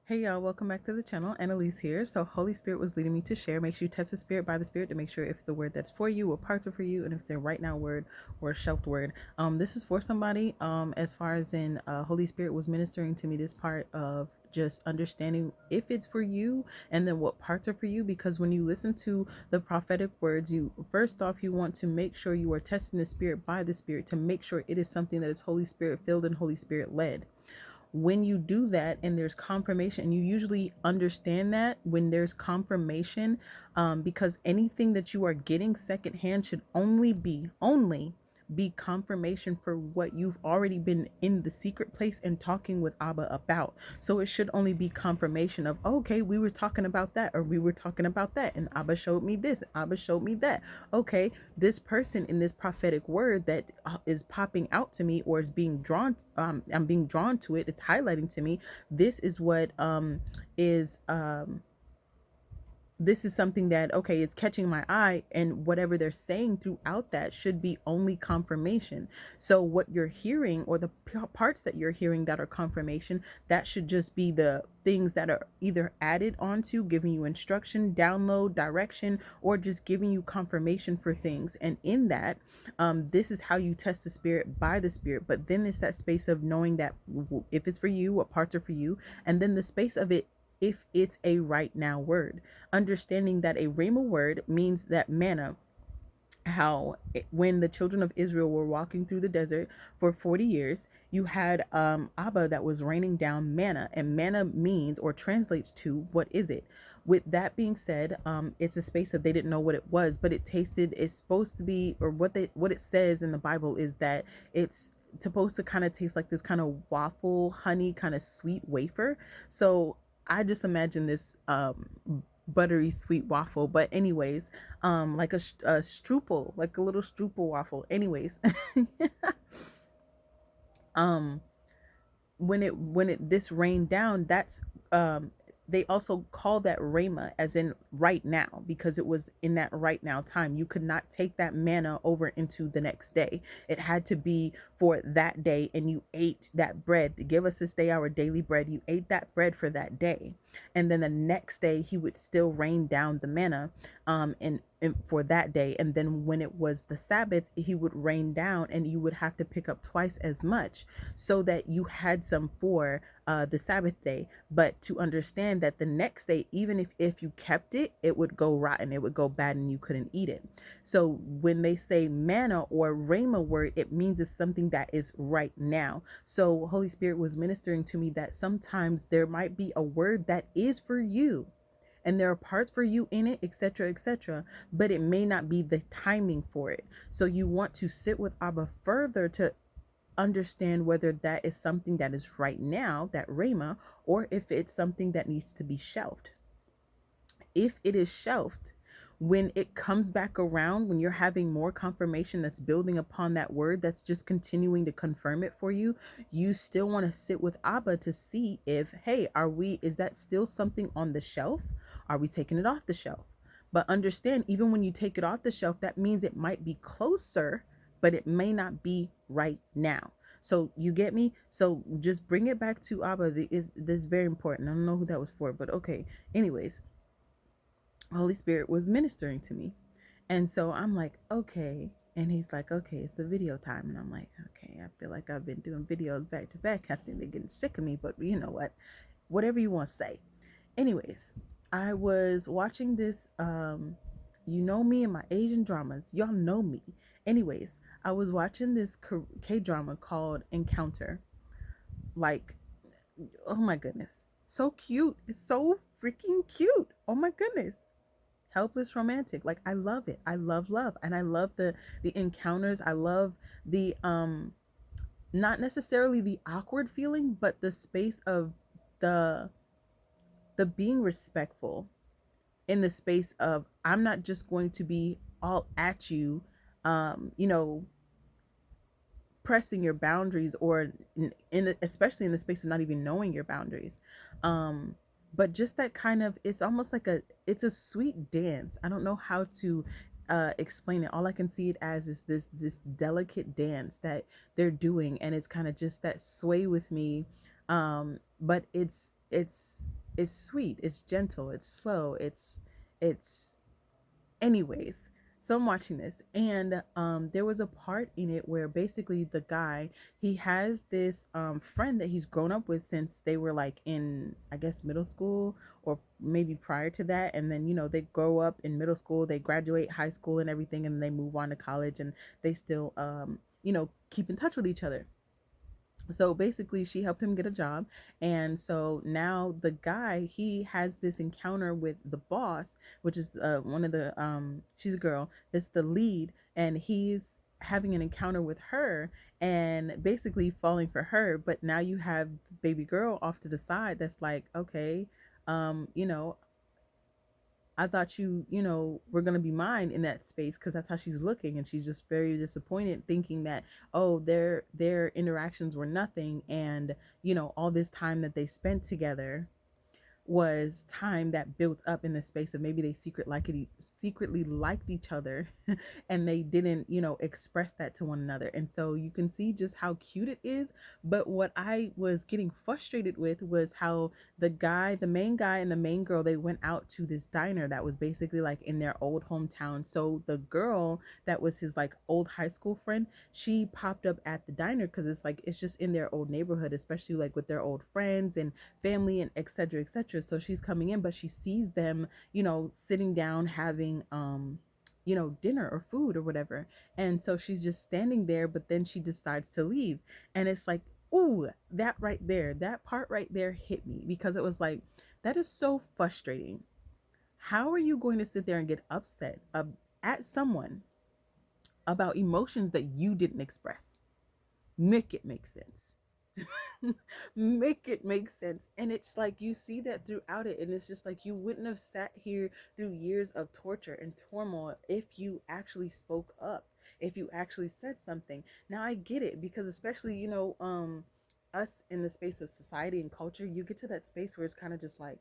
Hey y'all, welcome back to the channel. Annalise here. So Holy Spirit was leading me to share. Make sure you test the spirit by the spirit to make sure if it's a word that's for you, what parts are for you, and if it's a right now word or a shelved word. This is for somebody. As far as in Holy Spirit was ministering to me this part of just understanding if it's for you and then what parts are for you, because when you listen to the prophetic words, you first off you want to make sure you are testing the spirit by the spirit to make sure it is something that is Holy Spirit filled and Holy Spirit led. When you do that and there's confirmation, and you usually understand that when there's confirmation, because anything that you are getting secondhand should only be confirmation for what you've already been in the secret place and talking with Abba about. So it should only be confirmation of, okay, we were talking about that, or we were talking about that, and Abba showed me this, Abba showed me that. Okay, this person in this prophetic word that is popping out to me or is being drawn, I'm being drawn to it, it's highlighting to me, this is what is this is something that, okay, it's catching my eye, and whatever they're saying throughout that should be only confirmation. So what you're hearing, or the parts that you're hearing that are confirmation, that should just be the things that are either added onto, giving you instruction, download, direction, or just giving you confirmation for things. And in that, this is how you test the spirit by the spirit. But then it's that space of knowing that if it's for you, what parts are for you, and then the space of it, if it's a right now word, understanding that a rhema word means that manna, how when the children of Israel were walking through the desert for 40 years, you had Abba that was raining down manna, and manna means or translates to, what is it? With that being said, it's a space of they didn't know what it was, but it tasted, it's supposed to be, or what it says in the Bible is that it's supposed to kind of taste like this kind of waffle, honey, kind of sweet wafer. So I just imagine this buttery sweet waffle, but anyways, like a strupel, like a little strupel waffle. Anyways, um when it this rained down, that's they also call that rhema, as in right now, because it was in that right now time. You could not take that manna over into the next day. It had to be for that day, and you ate that bread to give us this day our daily bread. You ate that bread for that day, and then the next day he would still rain down the manna, and for that day. And then when it was the Sabbath, he would rain down, and you would have to pick up twice as much, so that you had some for the Sabbath day. But to understand that the next day, even if you kept it, it would go rotten, it would go bad, and you couldn't eat it. So when they say manna or rhema word, it means it's something that is right now. So Holy Spirit was ministering to me that sometimes there might be a word that is for you, and there are parts for you in it, etc., etc., but it may not be the timing for it. So you want to sit with Abba further to understand whether that is something that is right now, that rhema, or if it's something that needs to be shelved. If it is shelved, when it comes back around, when you're having more confirmation that's building upon that word, that's just continuing to confirm it for you, you still want to sit with Abba to see if, hey, is that still something on the shelf? Are we taking it off the shelf? But understand, even when you take it off the shelf, that means it might be closer, but it may not be right now. So you get me? So just bring it back to Abba. This is very important. I don't know who that was for, but okay. Anyways, Holy Spirit was ministering to me. And so I'm like, okay. And he's like, okay, it's the video time. And I'm like, okay, I feel like I've been doing videos back to back. I think they're getting sick of me, but you know what? Whatever you want to say. Anyways, I was watching this, you know me and my Asian dramas. Y'all know me. Anyways, I was watching this K drama called Encounter. Like, oh my goodness. So cute. It's so freaking cute. Oh my goodness. Helpless romantic. Like, I love it. I love, and I love the encounters. I love the not necessarily the awkward feeling, but the space of the the being respectful, in the space of, I'm not just going to be all at you, you know, pressing your boundaries, or especially in the space of not even knowing your boundaries. But just that kind of, it's almost like it's a sweet dance. I don't know how to explain it. All I can see it as is this delicate dance that they're doing, and it's kind of just that sway with me. But it's it's sweet, it's gentle, it's slow, it's anyways. So I'm watching this, and there was a part in it where basically the guy, he has this friend that he's grown up with since they were like in, I guess, middle school, or maybe prior to that. And then, they grow up in middle school, they graduate high school and everything, and they move on to college, and they still keep in touch with each other. So basically she helped him get a job, and so now the guy, he has this encounter with the boss, which is one of the she's a girl, that's the lead, and he's having an encounter with her and basically falling for her. But now you have baby girl off to the side that's like, okay, um you know I thought were going to be mine in that space, because that's how she's looking, and she's just very disappointed, thinking that, oh, their interactions were nothing, and all this time that they spent together was time that built up in the space of maybe they secretly liked each other, and they didn't express that to one another. And so you can see just how cute it is. But what I was getting frustrated with was how the main guy and the main girl, they went out to this diner that was basically like in their old hometown. So the girl that was his like old high school friend, she popped up at the diner because it's just in their old neighborhood, especially like with their old friends and family and etc etc. So she's coming in, but she sees them sitting down having dinner or food or whatever. And so she's just standing there, but then she decides to leave. And it's like, ooh, that right there, that part right there hit me, because it was like, that is so frustrating. How are you going to sit there and get upset at someone about emotions that you didn't express? Make it make sense. Make it make sense. And it's like you see that throughout it, and it's just like, you wouldn't have sat here through years of torture and turmoil if you actually spoke up, if you actually said something. Now I get it, because especially us in the space of society and culture, you get to that space where it's kind of just like,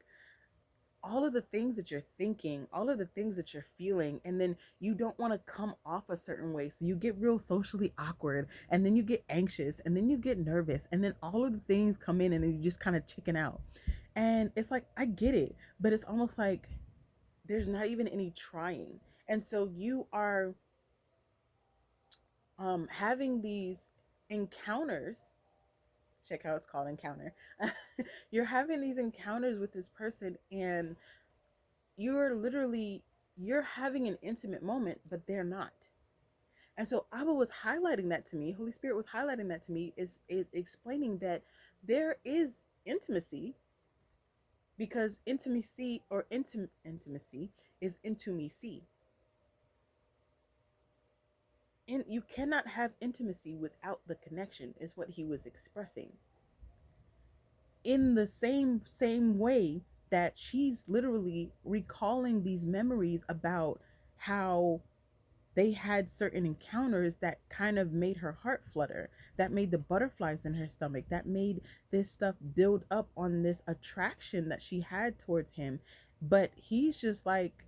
all of the things that you're thinking, all of the things that you're feeling, and then you don't want to come off a certain way. So you get real socially awkward, and then you get anxious, and then you get nervous, and then all of the things come in, and then you just kind of chicken out. And it's like, I get it, but it's almost like there's not even any trying. And so you are having these encounters. Check how it's called, encounter. You're having these encounters with this person, and you're having an intimate moment, but they're not. And so Abba was highlighting that to me, Holy Spirit was highlighting that to me, is explaining that there is intimacy, because intimacy is intimacy. And you cannot have intimacy without the connection, is what he was expressing. In the same way that she's literally recalling these memories about how they had certain encounters that kind of made her heart flutter, that made the butterflies in her stomach, that made this stuff build up on this attraction that she had towards him. But he's just like,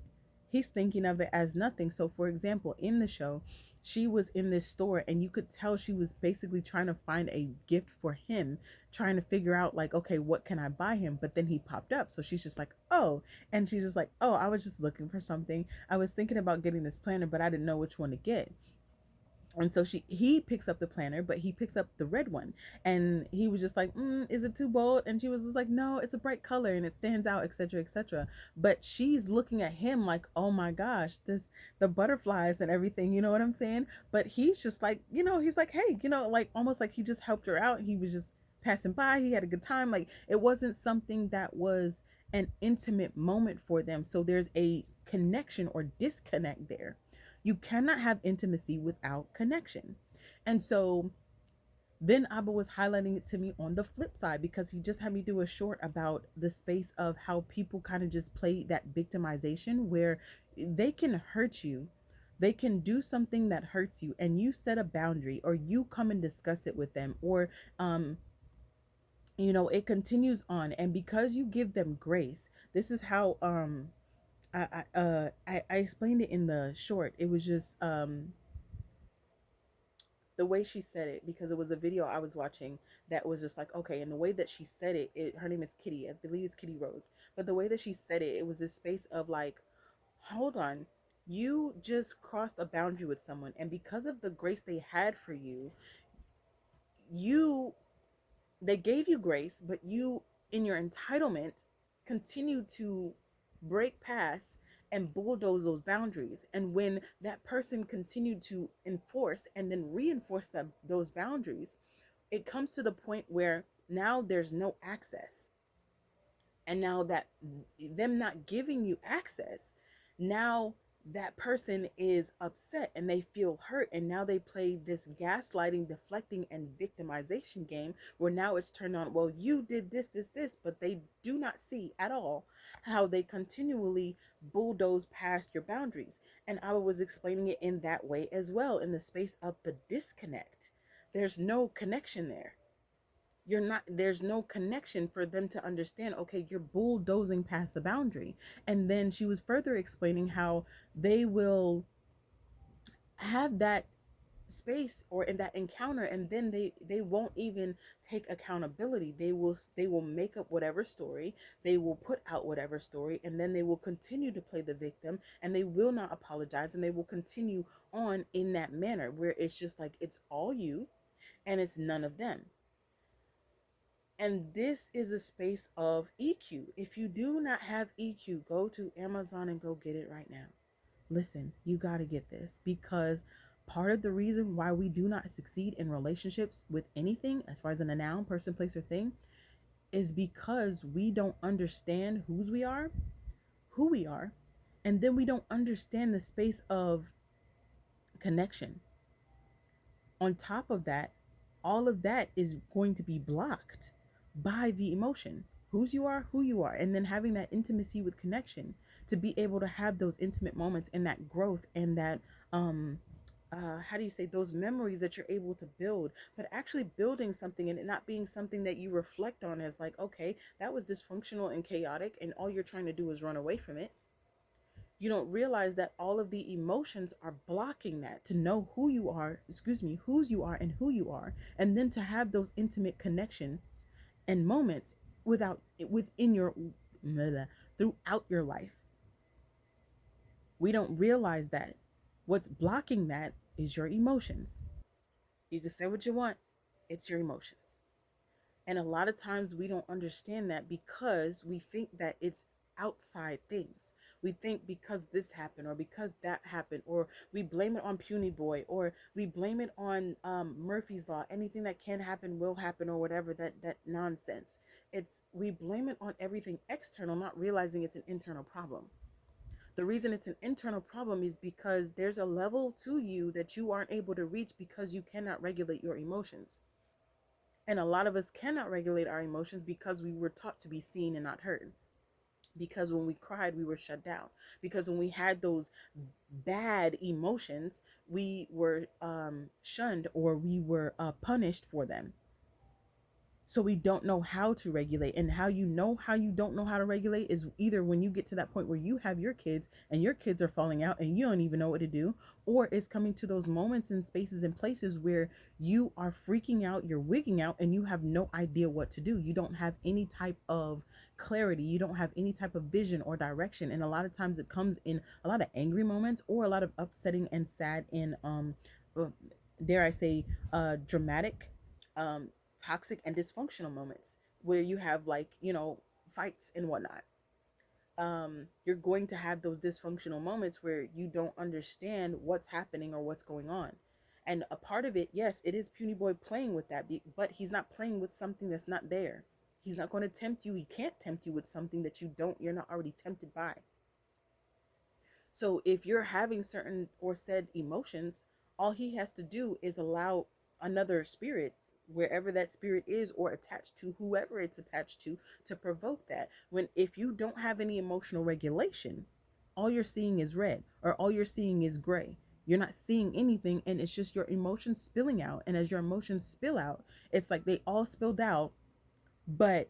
he's thinking of it as nothing. So for example, in the show, she was in this store, and you could tell she was basically trying to find a gift for him, trying to figure out like, okay, what can I buy him? But then he popped up, so she's just like, oh. And she's just like, oh, I was just looking for something. I was thinking about getting this planner, but I didn't know which one to get. And so he picks up the planner, but he picks up the red one, and he was just like, is it too bold? And she was just like, no, it's a bright color and it stands out, etc etc. But she's looking at him like, oh my gosh, this, the butterflies and everything, you know what I'm saying? But he's just like, he's like, hey, like almost like he just helped her out. He was just passing by, he had a good time. Like, it wasn't something that was an intimate moment for them. So there's a connection or disconnect there. You cannot have intimacy without connection. And so then Abba was highlighting it to me on the flip side, because he just had me do a short about the space of how people kind of just play that victimization, where they can hurt you. They can do something that hurts you, and you set a boundary, or you come and discuss it with them, or it continues on. And because you give them grace, this is how I explained it in the short. It was just The way she said it, because it was a video I was watching that was just like, okay, and the way that she said it, her name is Kitty, I believe it's Kitty Rose, but the way that she said it was this space of like, hold on, you just crossed a boundary with someone, and because of the grace they had for you, you they gave you grace, but you, in your entitlement, continue to break past and bulldoze those boundaries. And when that person continued to enforce and then reinforce those boundaries, it comes to the point where now there's no access. And now that them not giving you access, now that person is upset and they feel hurt, and now they play this gaslighting, deflecting, and victimization game where now it's turned on, well, you did this, but they do not see at all how they continually bulldoze past your boundaries. And I was explaining it in that way as well, in the space of the disconnect. There's no connection there. You're not, there's no connection for them to understand, okay, you're bulldozing past the boundary. And then she was further explaining how they will have that space or in that encounter, and then they won't even take accountability. They will make up whatever story, they will put out whatever story, and then they will continue to play the victim, and they will not apologize, and they will continue on in that manner where it's just like it's all you and it's none of them. And this is a space of EQ. If you do not have EQ, go to Amazon and go get it right now. Listen, you got to get this, because part of the reason why we do not succeed in relationships with anything, as far as in a noun, person, place, or thing, is because we don't understand whose we are, who we are, and then we don't understand the space of connection. On top of that, all of that is going to be blocked by the emotion, whose you are, who you are, and then having that intimacy with connection to be able to have those intimate moments and that growth and that how do you say, those memories that you're able to build, but actually building something and it not being something that you reflect on as like, okay, that was dysfunctional and chaotic and all you're trying to do is run away from it. You don't realize that all of the emotions are blocking that, to know who you are, excuse me, whose you are and who you are, and then to have those intimate connections and moments within your throughout your life. We don't realize that what's blocking that is your emotions. You can say what you want, it's your emotions. And a lot of times we don't understand that because we think that it's outside things. We think because this happened or because that happened, or we blame it on Puny Boy, or we blame it on Murphy's Law. Anything that can happen will happen, or whatever, that nonsense. It's, we blame it on everything external, not realizing it's an internal problem. The reason it's an internal problem is because there's a level to you that you aren't able to reach because you cannot regulate your emotions. And a lot of us cannot regulate our emotions because we were taught to be seen and not heard. Because when we cried, we were shut down. Because when we had those bad emotions, we were shunned, or we were punished for them. So we don't know how to regulate. And how you know how you don't know how to regulate is either when you get to that point where you have your kids and your kids are falling out and you don't even know what to do, or it's coming to those moments and spaces and places where you are freaking out, you're wigging out, and you have no idea what to do. You don't have any type of clarity, you don't have any type of vision or direction. And a lot of times it comes in a lot of angry moments, or a lot of upsetting and sad and uh, dare I say dramatic, um toxic and dysfunctional moments where you have, like, fights and whatnot. You're going to have those dysfunctional moments where you don't understand what's happening or what's going on. And a part of it, yes, it is Puny Boy playing with that, but he's not playing with something that's not there. He's not going to tempt you. He can't tempt you with something that you're not already tempted by. So if you're having certain or said emotions, all he has to do is allow another spirit, wherever that spirit is, or attached to whoever it's attached to provoke that. When, if you don't have any emotional regulation, all you're seeing is red, or all you're seeing is gray. You're not seeing anything, and it's just your emotions spilling out. And as your emotions spill out, it's like they all spilled out, but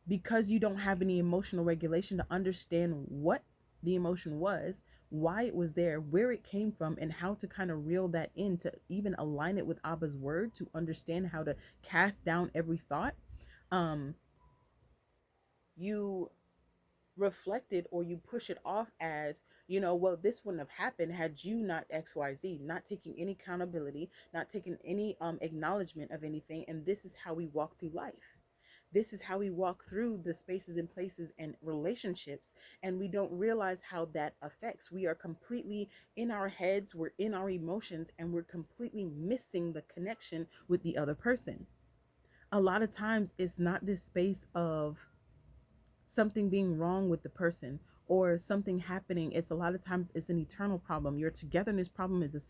because you don't have any emotional regulation to understand what the emotion was, why it was there, where it came from, and how to kind of reel that in to even align it with Abba's word to understand how to cast down every thought. Um, you reflected or you push it off as, well, this wouldn't have happened had you not XYZ, not taking any accountability, not taking any acknowledgement of anything. And this is how we walk through life. This is how we walk through the spaces and places and relationships, and we don't realize how that affects. We are completely in our heads, we're in our emotions, and we're completely missing the connection with the other person. A lot of times it's not this space of something being wrong with the person or something happening. It's a lot of times it's an eternal problem. Your togetherness problem is a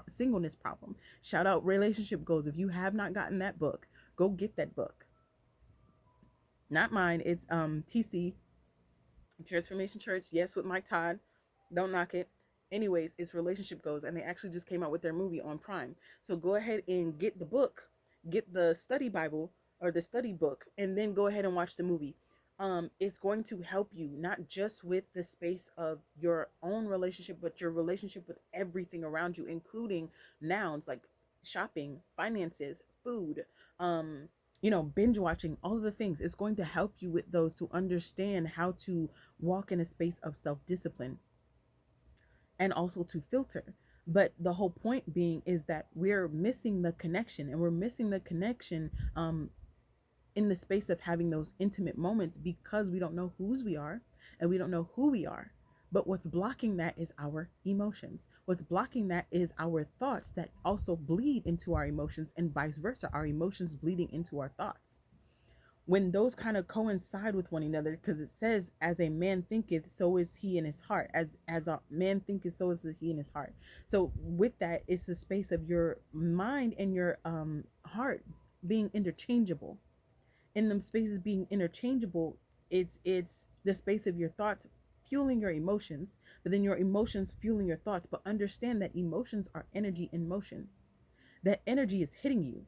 singleness problem. Shout out relationship goals. If you have not gotten that book, go get that book. Not mine. It's TC, Transformation Church. Yes, with Mike Todd. Don't knock it. Anyways, it's relationship goals, and they actually just came out with their movie on Prime. So go ahead and get the book, get the study Bible or the study book, and then go ahead and watch the movie. It's going to help you not just with the space of your own relationship, but your relationship with everything around you, including nouns like shopping, finances, food, binge watching, all of the things. It's going to help you with those to understand how to walk in a space of self discipline and also to filter. But the whole point being is that we're missing the connection, and we're missing the connection in the space of having those intimate moments because we don't know whose we are and we don't know who we are. But what's blocking that is our emotions. What's blocking that is our thoughts that also bleed into our emotions, and vice versa, our emotions bleeding into our thoughts. When those kind of coincide with one another, because it says, as a man thinketh, so is he in his heart. As a man thinketh, so is he in his heart. So with that, it's the space of your mind and your heart being interchangeable. In them spaces being interchangeable, it's the space of your thoughts fueling your emotions, but then your emotions fueling your thoughts. But understand that emotions are energy in motion. That energy is hitting you.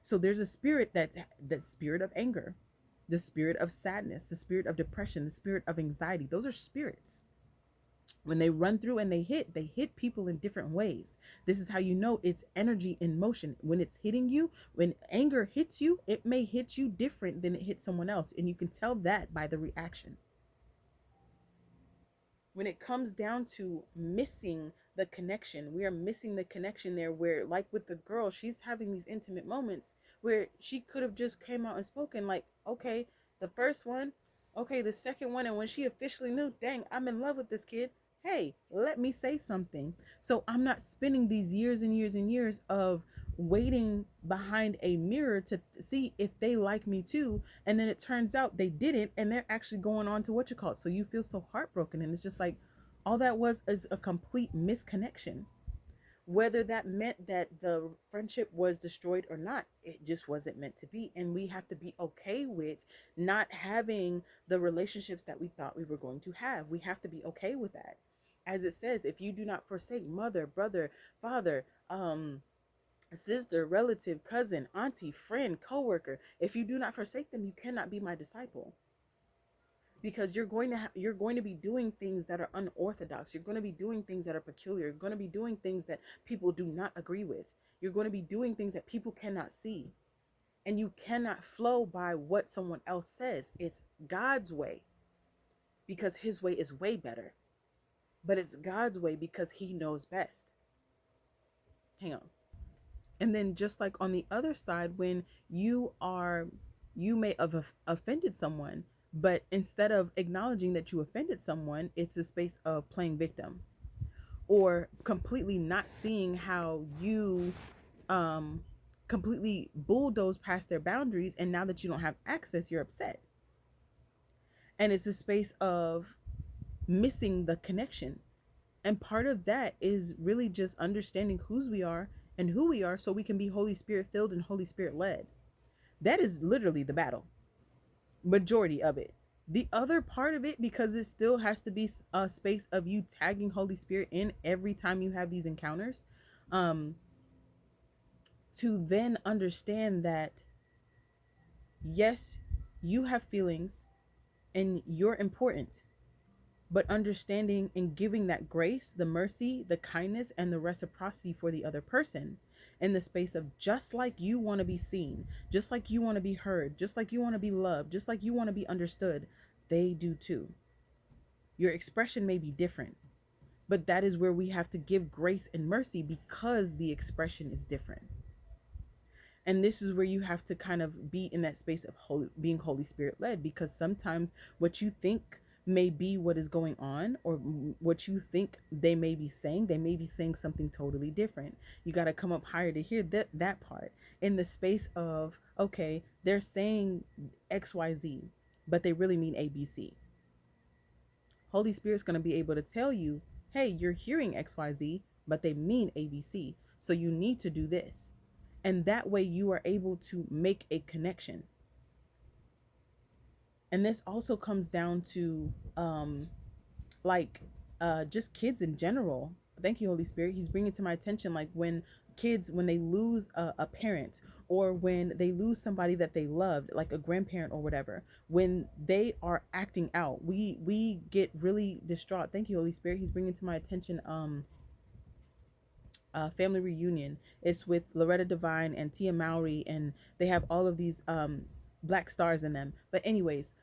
So there's a spirit that spirit of anger, the spirit of sadness, the spirit of depression, the spirit of anxiety. Those are spirits. When they run through and they hit people in different ways. This is how you know it's energy in motion. When it's hitting you, when anger hits you, it may hit you different than it hits someone else. And you can tell that by the reaction. When it comes down to missing the connection, we are missing the connection there, where like with the girl, she's having these intimate moments where she could have just came out and spoken like, okay, the first one, okay, the second one. And when she officially knew, dang, I'm in love with this kid, hey, let me say something. So I'm not spending these years and years and years of waiting behind a mirror to see if they like me too, and then it turns out they didn't, and they're actually going on to what you call it. So you feel so heartbroken, and it's just like all that was is a complete misconnection. Whether that meant that the friendship was destroyed or not, it just wasn't meant to be. And we have to be okay with not having the relationships that we thought we were going to have. We have to be okay with that. As it says, if you do not forsake mother, brother, father, sister, relative, cousin, auntie, friend, coworker, if you do not forsake them, you cannot be my disciple. Because you're going to be doing things that are unorthodox. You're going to be doing things that are peculiar. You're going to be doing things that people do not agree with. You're going to be doing things that people cannot see. And you cannot flow by what someone else says. It's God's way, because his way is way better. But it's God's way because he knows best. Hang on. And then just like on the other side, when you may have offended someone, but instead of acknowledging that you offended someone, it's a space of playing victim, or completely not seeing how you um completely bulldoze past their boundaries, and now that you don't have access, you're upset. And it's a space of missing the connection. And part of that is really just understanding whose we are and who we are, so we can be Holy Spirit filled and Holy Spirit led. That is literally the battle, majority of it. The other part of it, because it still has to be a space of you tagging Holy Spirit in every time you have these encounters, um, to then understand that, yes, you have feelings and you're important. but understanding and giving that grace, the mercy, the kindness, and the reciprocity for the other person in the space of just like you want to be seen, just like you want to be heard, just like you want to be loved, just like you want to be understood, they do too. Your expression may be different, but that is where we have to give grace and mercy because the expression is different. And this is where you have to kind of be in that space of being Holy Spirit led, because sometimes what you think may be what is going on, or what you think they may be saying something totally different. You got to come up higher to hear that part in the space of, okay, they're saying XYZ, but they really mean ABC. Holy Spirit's going to be able to tell you, hey, you're hearing XYZ, but they mean ABC. So you need to do this. And that way you are able to make a connection. And this also comes down to like just kids in general. Thank you, Holy Spirit. He's bringing to my attention, like when kids, when they lose a parent, or when they lose somebody that they loved, like a grandparent or whatever, when they are acting out, we get really distraught. Thank you, Holy Spirit. He's bringing to my attention family reunion. It's with Loretta Devine and Tia Mowry, and they have all of these black stars in them. But anyways,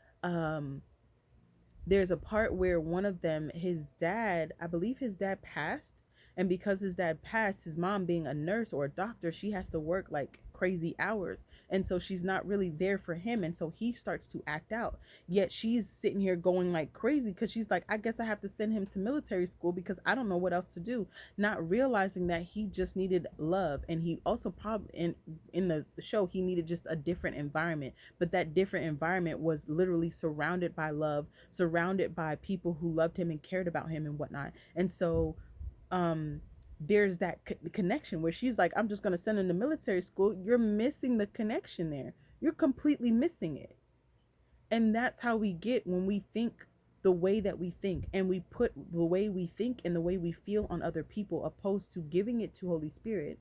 there's a part where one of them, his dad, I believe his dad passed, and because his dad passed, his mom being a nurse or a doctor, she has to work like crazy hours, and so she's not really there for him, and so he starts to act out. Yet she's sitting here going like crazy because she's like, I guess I have to send him to military school because I don't know what else to do, not realizing that he just needed love. And he also probably in the show, he needed just a different environment, but that different environment was literally surrounded by love, surrounded by people who loved him and cared about him and whatnot. And so there's that connection where she's like, I'm just going to send him to military school. You're missing the connection there. You're completely missing it. And that's how we get when we think the way that we think, and we put the way we think and the way we feel on other people, opposed to giving it to Holy Spirit,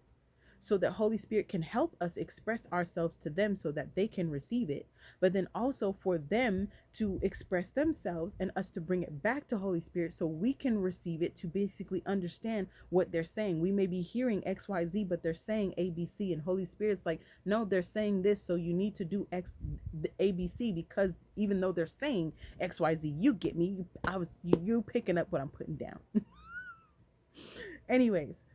so that Holy Spirit can help us express ourselves to them so that they can receive it, but then also for them to express themselves and us to bring it back to Holy Spirit so we can receive it, to basically understand what they're saying. We may be hearing XYZ, but they're saying ABC, and Holy Spirit's like, no, they're saying this, so you need to do ABC, because even though they're saying XYZ, you get me. You picking up what I'm putting down. Anyways,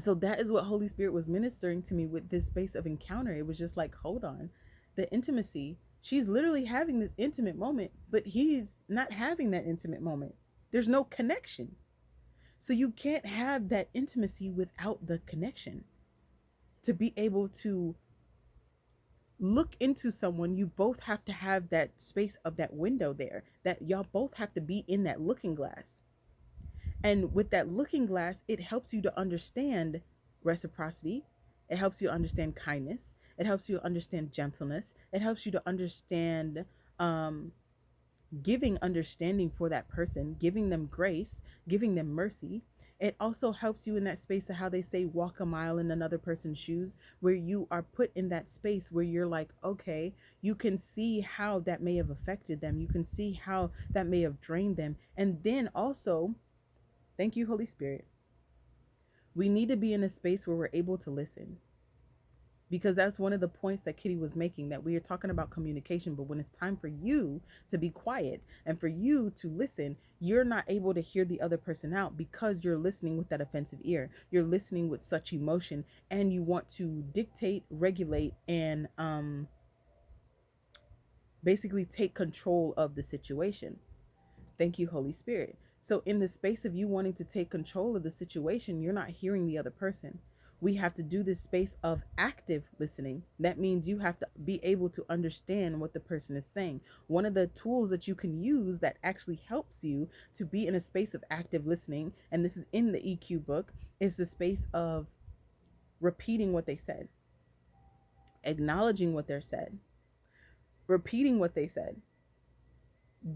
so that is what Holy Spirit was ministering to me with this space of encounter. It was just like, hold on, the intimacy, she's literally having this intimate moment, but he's not having that intimate moment. There's no connection. So you can't have that intimacy without the connection. To be able to look into someone, you both have to have that space of that window there, that y'all both have to be in that looking glass. And with that looking glass, it helps you to understand reciprocity. It helps you to understand kindness. It helps you to understand gentleness. It helps you to understand giving understanding for that person, giving them grace, giving them mercy. It also helps you in that space of how they say walk a mile in another person's shoes, where you are put in that space where you're like, okay, you can see how that may have affected them. You can see how that may have drained them. And then also, thank you, Holy Spirit, we need to be in a space where we're able to listen. Because that's one of the points that Kitty was making, that we are talking about communication, but when it's time for you to be quiet and for you to listen, you're not able to hear the other person out because you're listening with that offensive ear. You're listening with such emotion, and you want to dictate, regulate, and basically take control of the situation. Thank you, Holy Spirit. So in the space of you wanting to take control of the situation, you're not hearing the other person. We have to do this space of active listening. That means you have to be able to understand what the person is saying. One of the tools that you can use that actually helps you to be in a space of active listening, and this is in the EQ book, is the space of repeating what they said, acknowledging what they're said, repeating what they said,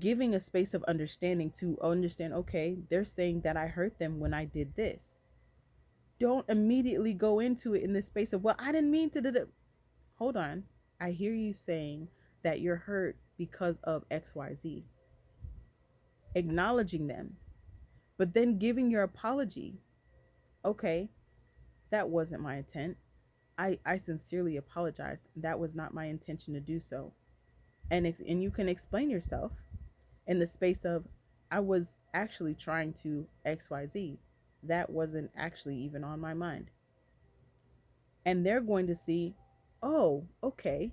giving a space of understanding to understand, okay, they're saying that I hurt them when I did this. Don't immediately go into it in this space of, well, I didn't mean to do that. Hold on. I hear you saying that you're hurt because of XYZ. acknowledging them, but then giving your apology. Okay, that wasn't my intent. I sincerely apologize. That was not my intention to do so. And you can explain yourself in the space of, I was actually trying to XYZ. That wasn't actually even on my mind. And they're going to see, oh, okay,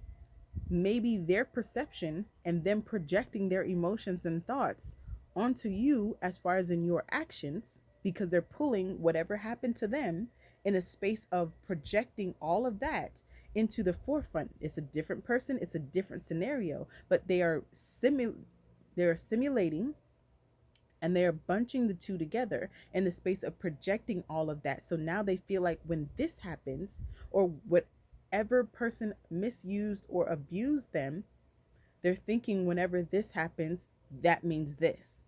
maybe their perception and them projecting their emotions and thoughts onto you as far as in your actions, because they're pulling whatever happened to them in a space of projecting all of that into the forefront. It's a different person, it's a different scenario, but they're simulating, and they're bunching the two together in the space of projecting all of that. So now they feel like when this happens, or whatever person misused or abused them, they're thinking whenever this happens, that means this.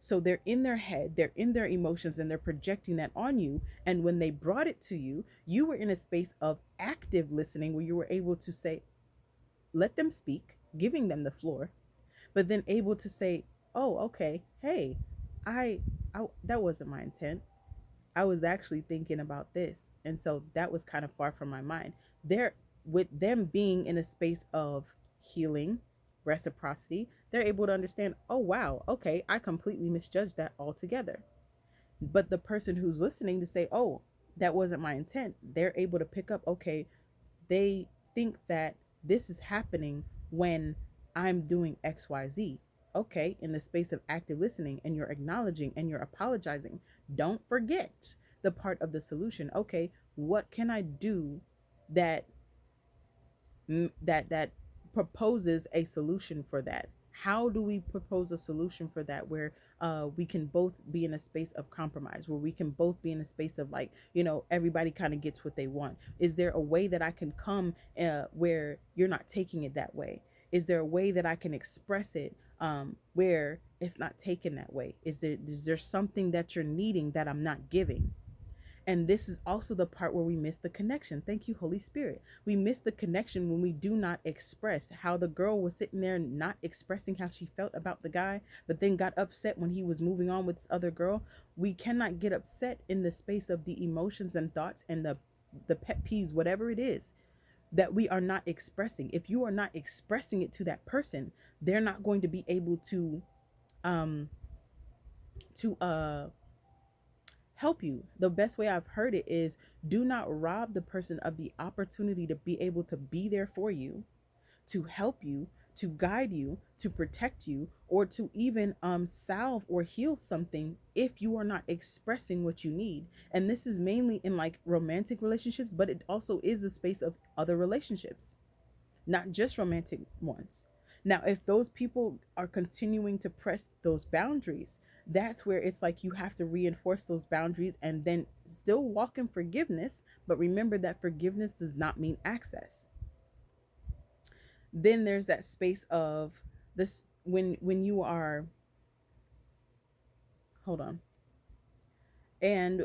So they're in their head, they're in their emotions, and they're projecting that on you. And when they brought it to you, you were in a space of active listening where you were able to say, let them speak, giving them the floor, but then able to say, "Oh, okay. Hey, I, I that wasn't my intent. I was actually thinking about this." And so that was kind of far from my mind. There, with them being in a space of healing, reciprocity, they're able to understand, "Oh, wow. Okay, I completely misjudged that altogether." But the person who's listening to say, "Oh, that wasn't my intent," they're able to pick up, okay, they think that this is happening when I'm doing XYZ. Okay, in the space of active listening, and you're acknowledging and you're apologizing, don't forget the part of the solution. Okay, what can I do that that proposes a solution for that? How do we propose a solution for that where we can both be in a space of compromise, where we can both be in a space of, like, everybody kind of gets what they want? Is there a way that I can come where you're not taking it that way? Is there a way that I can express it where it's not taken that way? Is there something that you're needing that I'm not giving? And this is also the part where we miss the connection. Thank you, Holy Spirit. We miss the connection when we do not express. How the girl was sitting there not expressing how she felt about the guy, but then got upset when he was moving on with this other girl. We cannot get upset in the space of the emotions and thoughts and the pet peeves, whatever it is that we are not expressing. If you are not expressing it to that person, they're not going to be able um to help you. The best way I've heard it is, do not rob the person of the opportunity to be able to be there for you, to help you, to guide you, to protect you, or to even salve or heal something if you are not expressing what you need. And this is mainly in like romantic relationships, but it also is a space of other relationships, not just romantic ones. Now, if those people are continuing to press those boundaries, that's where it's like you have to reinforce those boundaries and then still walk in forgiveness. But remember that forgiveness does not mean access. Then there's that space of this when you are, hold on. And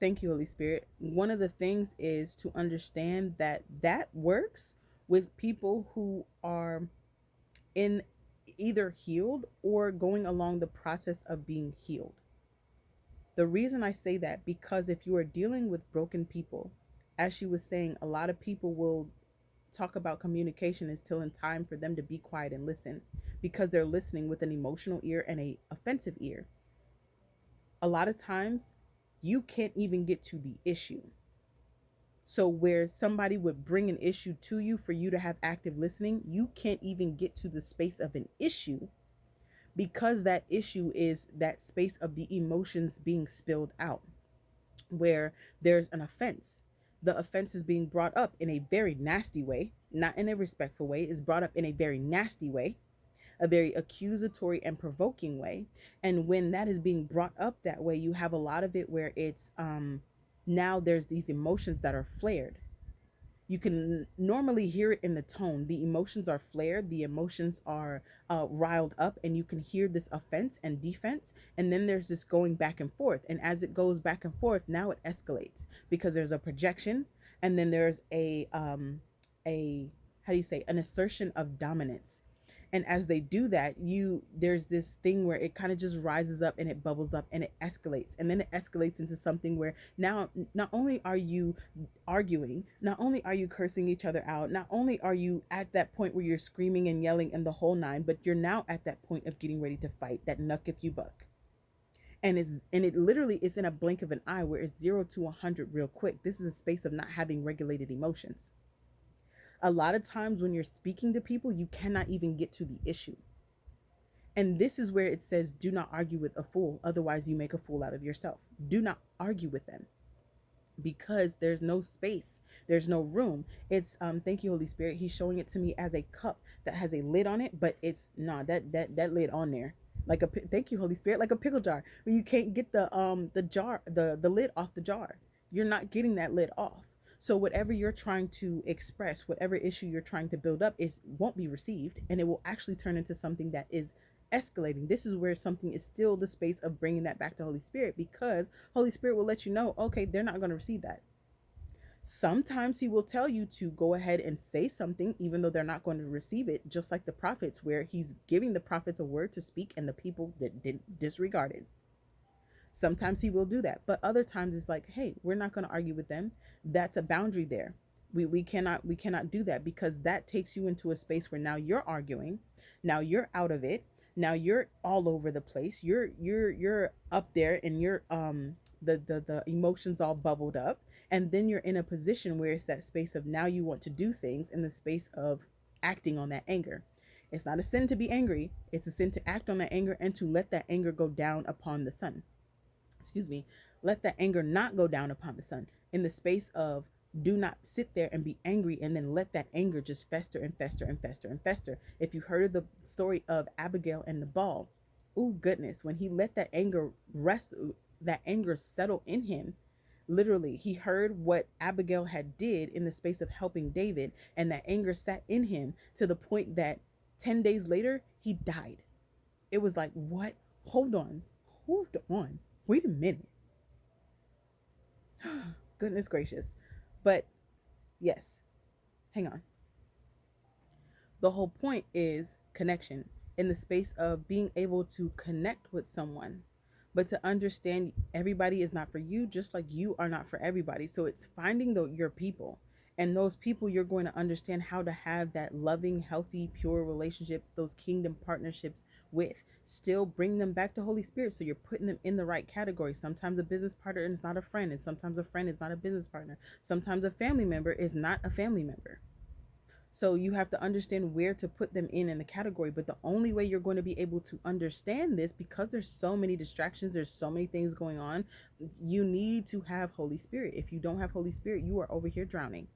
thank you, Holy Spirit. One of the things is to understand that that works with people who are in either healed or going along the process of being healed. The reason I say that, because if you are dealing with broken people, as she was saying, a lot of people will talk about communication is till in time for them to be quiet and listen, because they're listening with an emotional ear and a offensive ear. A lot of times you can't even get to the issue. So where somebody would bring an issue to you for you to have active listening, you can't even get to the space of an issue, because that issue is that space of the emotions being spilled out, where there's an offense. The offense is being brought up in a very nasty way, not in a respectful way, is brought up in a very nasty way, a very accusatory and provoking way. And when that is being brought up that way, you have a lot of it where it's now there's these emotions that are flared. You can normally hear it in the tone. The emotions are flared, the emotions are riled up, and you can hear this offense and defense. And then there's this going back and forth. And as it goes back and forth, now it escalates because there's a projection, and then there's a how do you say, an assertion of dominance. And as they do that, there's this thing where it kind of just rises up and it bubbles up and it escalates, and then it escalates into something where now not only are you arguing, not only are you cursing each other out, not only are you at that point where you're screaming and yelling and the whole nine, but you're now at that point of getting ready to fight, that knuck if you buck. And it literally is in a blink of an eye, where it's 0 to 100 real quick. This is a space of not having regulated emotions. A lot of times when you're speaking to people, you cannot even get to the issue. And this is where it says, do not argue with a fool, otherwise you make a fool out of yourself. Do not argue with them, because there's no space, there's no room. It's thank you, Holy Spirit. He's showing it to me as a cup that has a lid on it, but it's not that lid on there. Like a thank you, Holy Spirit, like a pickle jar where you can't get the jar, the lid off the jar. You're not getting that lid off. So whatever you're trying to express, whatever issue you're trying to build up, is won't be received, and it will actually turn into something that is escalating. This is where something is still the space of bringing that back to Holy Spirit, because Holy Spirit will let you know, okay, they're not going to receive that. Sometimes he will tell you to go ahead and say something, even though they're not going to receive it, just like the prophets, where he's giving the prophets a word to speak and the people did disregard it. Sometimes he will do that, but other times it's like, hey, we're not going to argue with them. That's a boundary there. We cannot do that, because that takes you into a space where now you're arguing, now you're out of it, now you're all over the place. You're up there, and you're the emotions all bubbled up, and then you're in a position where it's that space of now you want to do things in the space of acting on that anger. It's not a sin to be angry, it's a sin to act on that anger and to let that anger go down upon the sun. Excuse me. Let that anger not go down upon the sun, in the space of, do not sit there and be angry and then let that anger just fester and fester and fester and fester. If you heard of the story of Abigail and Nabal, oh goodness, when he let that anger rest, that anger settle in him, literally he heard what Abigail had did in the space of helping David, and that anger sat in him to the point that 10 days later he died. It was like, what? Hold on, wait a minute. Goodness gracious. But yes, hang on. The whole point is connection, in the space of being able to connect with someone, but to understand everybody is not for you, just like you are not for everybody. So it's finding your people, and those people you're going to understand how to have that loving, healthy, pure relationships, those kingdom partnerships with. Still bring them back to Holy Spirit, so you're putting them in the right category. Sometimes a business partner is not a friend, and sometimes a friend is not a business partner. Sometimes a family member is not a family member. So you have to understand where to put them in the category. But the only way you're going to be able to understand this, because there's so many distractions, there's so many things going on, you need to have Holy Spirit. If you don't have Holy Spirit, you are over here drowning.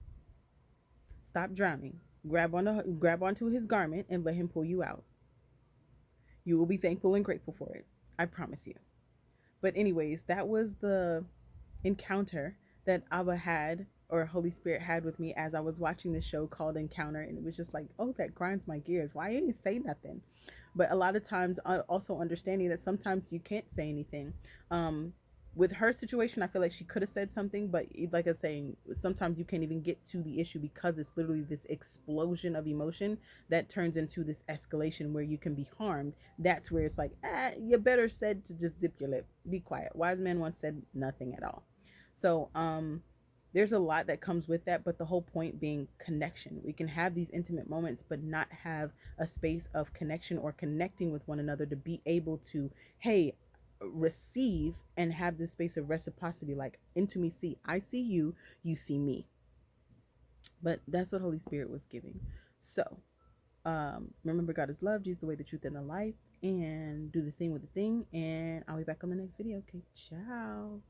Stop drowning. Grab onto his garment and let him pull you out. You will be thankful and grateful for it. I promise you. But anyways, that was the encounter that Abba had, or Holy Spirit had, with me as I was watching this show called Encounter. And it was just like, oh, that grinds my gears. Why didn't he say nothing? But a lot of times, also understanding that sometimes you can't say anything. With her situation, I feel like she could have said something, but like I was saying, sometimes you can't even get to the issue, because it's literally this explosion of emotion that turns into this escalation where you can be harmed. That's where it's like, you better said to just zip your lip, be quiet. Wise man once said nothing at all. So, there's a lot that comes with that, but the whole point being connection. We can have these intimate moments, but not have a space of connection or connecting with one another to be able to, hey, receive and have this space of reciprocity, like intimacy. I see you, you see me. But that's what Holy Spirit was giving. So remember, God is love, Jesus the way, the truth, and the life, and do the thing with the thing. And I'll be back on the next video. Okay, ciao.